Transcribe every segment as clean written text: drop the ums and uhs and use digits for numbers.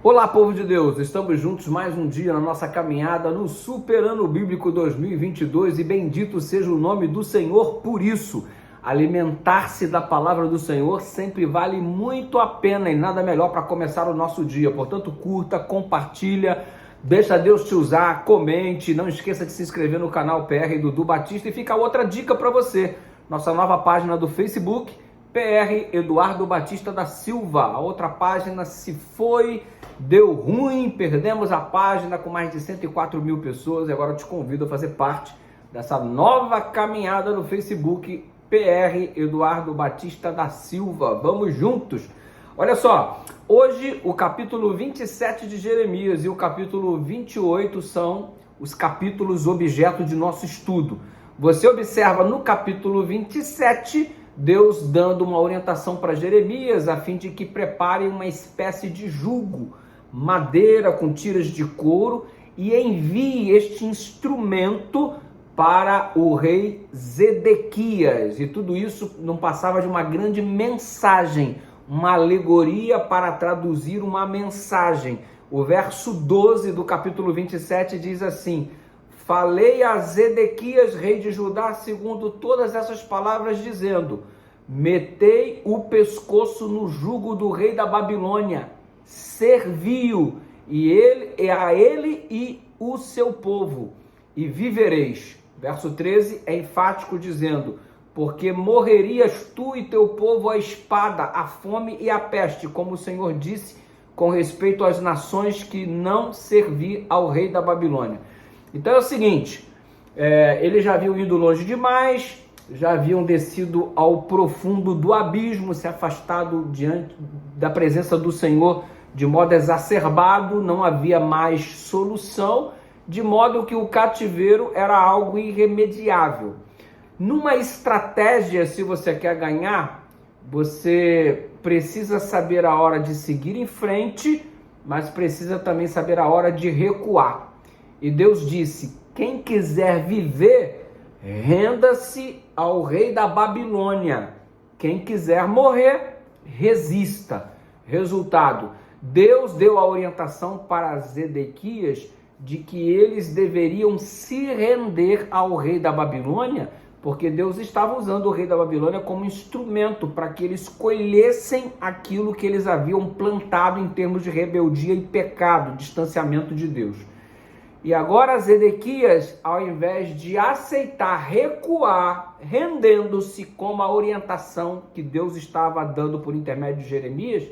Olá, povo de Deus, estamos juntos mais um dia na nossa caminhada no Super Ano Bíblico 2022 e bendito seja o nome do Senhor por isso. Alimentar-se da palavra do Senhor sempre vale muito a pena e nada melhor para começar o nosso dia. Portanto, curta, compartilha, deixa Deus te usar, comente, não esqueça de se inscrever no canal PR Dudu Batista e fica outra dica para você. Nossa nova página do Facebook, PR Eduardo Batista da Silva. A outra página se foi, deu ruim, perdemos a página com mais de 104 mil pessoas e agora eu te convido a fazer parte dessa nova caminhada no Facebook, PR Eduardo Batista da Silva. Vamos juntos! Olha só, hoje o capítulo 27 de Jeremias e o capítulo 28 são os capítulos objeto de nosso estudo. Você observa no capítulo 27, Deus dando uma orientação para Jeremias a fim de que prepare uma espécie de jugo, madeira com tiras de couro, e envie este instrumento para o rei Zedequias. E tudo isso não passava de uma grande mensagem, uma alegoria para traduzir uma mensagem. O verso 12 do capítulo 27 diz assim: falei a Zedequias, rei de Judá, segundo todas essas palavras, dizendo: metei o pescoço no jugo do rei da Babilônia, servi-o, e a ele e o seu povo, e vivereis. Verso 13 é enfático, dizendo: porque morrerias tu e teu povo à espada, à fome e à peste, como o Senhor disse com respeito às nações que não servir ao rei da Babilônia. Então é o seguinte, eles já haviam ido longe demais, já haviam descido ao profundo do abismo, se afastado diante da presença do Senhor de modo exacerbado, não havia mais solução, de modo que o cativeiro era algo irremediável. Numa estratégia, se você quer ganhar, você precisa saber a hora de seguir em frente, mas precisa também saber a hora de recuar. E Deus disse: quem quiser viver, renda-se ao rei da Babilônia. Quem quiser morrer, resista. Resultado: Deus deu a orientação para Zedequias de que eles deveriam se render ao rei da Babilônia, porque Deus estava usando o rei da Babilônia como instrumento para que eles colhessem aquilo que eles haviam plantado em termos de rebeldia e pecado, distanciamento de Deus. E agora Zedequias, ao invés de aceitar, recuar, rendendo-se com a orientação que Deus estava dando por intermédio de Jeremias,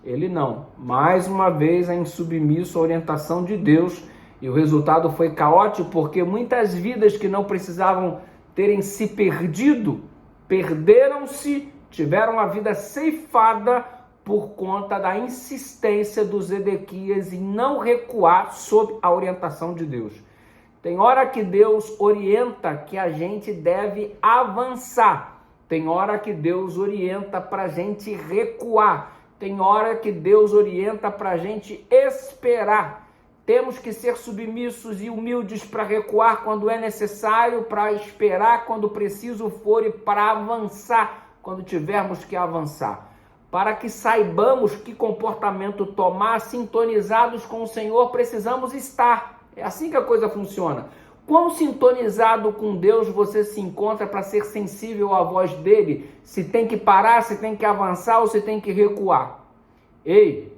ele não. Mais uma vez é insubmisso à orientação de Deus, e o resultado foi caótico, porque muitas vidas que não precisavam terem se perdido, perderam-se, tiveram a vida ceifada por conta da insistência dos Zedequias em não recuar sob a orientação de Deus. Tem hora que Deus orienta que a gente deve avançar. Tem hora que Deus orienta para a gente recuar. Tem hora que Deus orienta para a gente esperar. Temos que ser submissos e humildes para recuar quando é necessário, para esperar quando preciso for e para avançar quando tivermos que avançar. Para que saibamos que comportamento tomar, sintonizados com o Senhor, precisamos estar. É assim que a coisa funciona. Quão sintonizado com Deus você se encontra para ser sensível à voz dele? Se tem que parar, se tem que avançar ou se tem que recuar? Ei,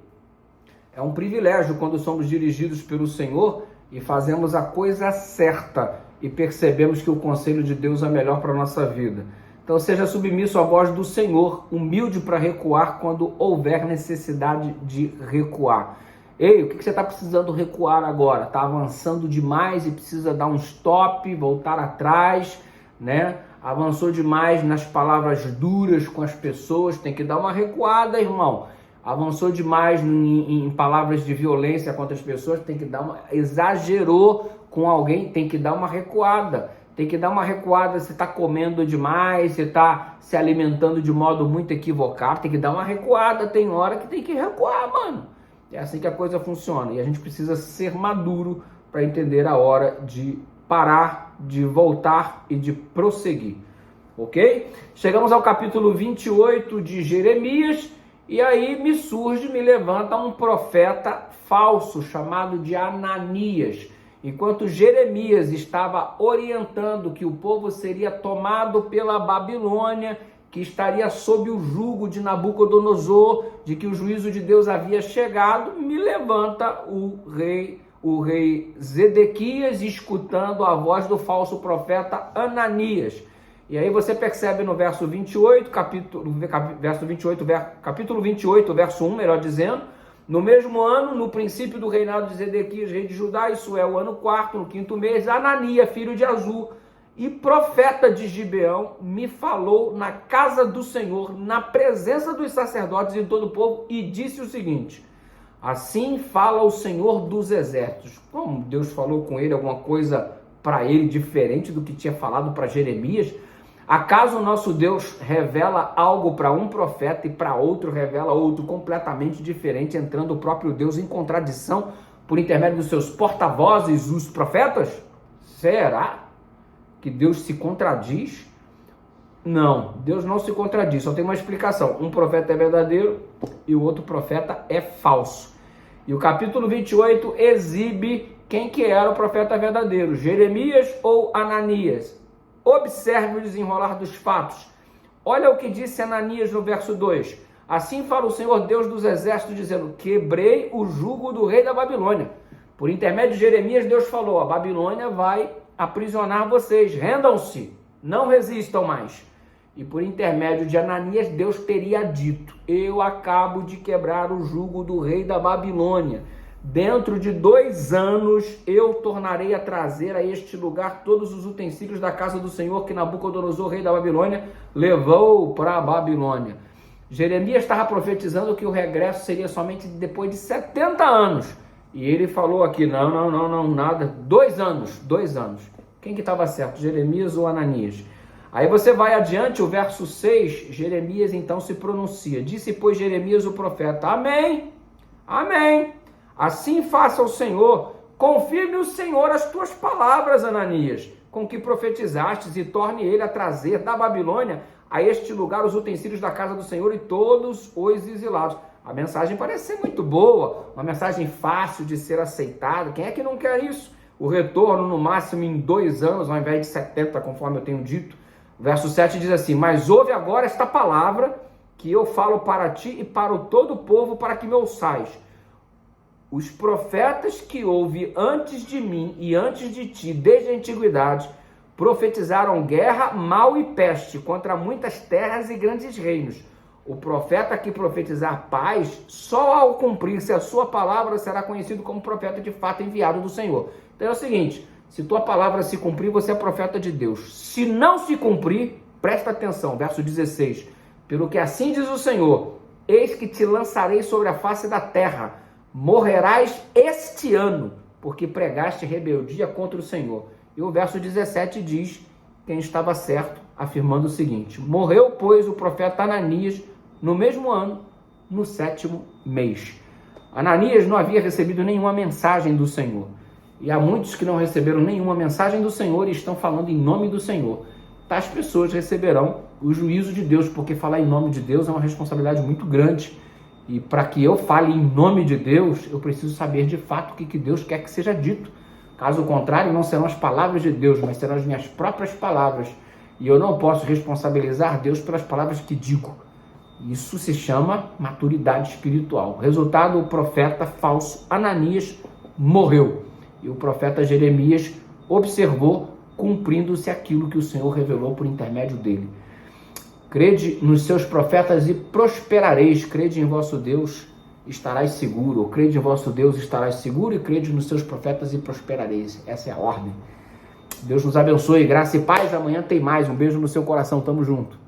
é um privilégio quando somos dirigidos pelo Senhor e fazemos a coisa certa e percebemos que o conselho de Deus é melhor para a nossa vida. Então seja submisso à voz do Senhor, humilde para recuar quando houver necessidade de recuar. Ei, o que você está precisando recuar agora? Está avançando demais e precisa dar um stop, voltar atrás, né? Avançou demais nas palavras duras com as pessoas, tem que dar uma recuada, irmão. Avançou demais em palavras de violência contra as pessoas, tem que dar uma... Exagerou com alguém, tem que dar uma recuada. Tem que dar uma recuada, você está comendo demais, você está se alimentando de modo muito equivocado, tem que dar uma recuada, tem hora que tem que recuar, mano. É assim que a coisa funciona e a gente precisa ser maduro para entender a hora de parar, de voltar e de prosseguir, ok? Chegamos ao capítulo 28 de Jeremias E aí me levanta um profeta falso chamado de Ananias. Enquanto Jeremias estava orientando que o povo seria tomado pela Babilônia, que estaria sob o jugo de Nabucodonosor, de que o juízo de Deus havia chegado, me levanta o rei Zedequias, escutando a voz do falso profeta Ananias. E aí você percebe no verso 28, capítulo 28, verso 1, melhor dizendo, no mesmo ano, no princípio do reinado de Zedequias, rei de Judá, isso é o ano 4º, no 5º mês, Ananias, filho de Azur, e profeta de Gibeão, me falou na casa do Senhor, na presença dos sacerdotes e de todo o povo, e disse o seguinte: assim fala o Senhor dos exércitos. Como Deus falou com ele alguma coisa para ele diferente do que tinha falado para Jeremias? Acaso o nosso Deus revela algo para um profeta e para outro revela outro completamente diferente, entrando o próprio Deus em contradição por intermédio dos seus porta-vozes, os profetas? Será que Deus se contradiz? Não, Deus não se contradiz, só tem uma explicação. Um profeta é verdadeiro e o outro profeta é falso. E o capítulo 28 exibe quem que era o profeta verdadeiro, Jeremias ou Ananias. Observe o desenrolar dos fatos. Olha o que disse Ananias no verso 2. Assim fala o Senhor Deus dos exércitos, dizendo: quebrei o jugo do rei da Babilônia. Por intermédio de Jeremias, Deus falou: a Babilônia vai aprisionar vocês, rendam-se, não resistam mais. E por intermédio de Ananias, Deus teria dito: eu acabo de quebrar o jugo do rei da Babilônia. Dentro de 2 anos eu tornarei a trazer a este lugar todos os utensílios da casa do Senhor que Nabucodonosor, rei da Babilônia, levou para a Babilônia. Jeremias estava profetizando que o regresso seria somente depois de 70 anos. E ele falou aqui: não, nada, 2 anos. Quem que estava certo, Jeremias ou Ananias? Aí você vai adiante, o verso 6, Jeremias então se pronuncia. Disse, pois, Jeremias o profeta: amém, amém. Assim faça o Senhor, confirme o Senhor as tuas palavras, Ananias, com que profetizastes, e torne ele a trazer da Babilônia a este lugar os utensílios da casa do Senhor e todos os exilados. A mensagem parece ser muito boa, uma mensagem fácil de ser aceitada. Quem é que não quer isso? O retorno no máximo em 2 anos, ao invés de 70, conforme eu tenho dito. O verso 7 diz assim: mas ouve agora esta palavra que eu falo para ti e para o todo o povo, para que me ouçais. Os profetas que houve antes de mim e antes de ti, desde a antiguidade, profetizaram guerra, mal e peste contra muitas terras e grandes reinos. O profeta que profetizar paz, só ao cumprir-se a sua palavra, será conhecido como profeta de fato enviado do Senhor. Então é o seguinte: se tua palavra se cumprir, você é profeta de Deus. Se não se cumprir, presta atenção, verso 16. Pelo que assim diz o Senhor: eis que te lançarei sobre a face da terra, morrerás este ano, porque pregaste rebeldia contra o Senhor. E o verso 17 diz quem estava certo, afirmando o seguinte: morreu, pois, o profeta Ananias no mesmo ano, no 7º mês. Ananias não havia recebido nenhuma mensagem do Senhor. E há muitos que não receberam nenhuma mensagem do Senhor e estão falando em nome do Senhor. Tais pessoas receberão o juízo de Deus, porque falar em nome de Deus é uma responsabilidade muito grande. E para que eu fale em nome de Deus, eu preciso saber de fato o que Deus quer que seja dito. Caso contrário, não serão as palavras de Deus, mas serão as minhas próprias palavras. E eu não posso responsabilizar Deus pelas palavras que digo. Isso se chama maturidade espiritual. Resultado: o profeta falso Ananias morreu. E o profeta Jeremias observou, cumprindo-se aquilo que o Senhor revelou por intermédio dele. Crede nos seus profetas e prosperareis. Crede em vosso Deus, estarás seguro. Ou crede em vosso Deus, estarás seguro, e crede nos seus profetas e prosperareis. Essa é a ordem. Deus nos abençoe, graça e paz. Amanhã tem mais. Um beijo no seu coração. Tamo junto.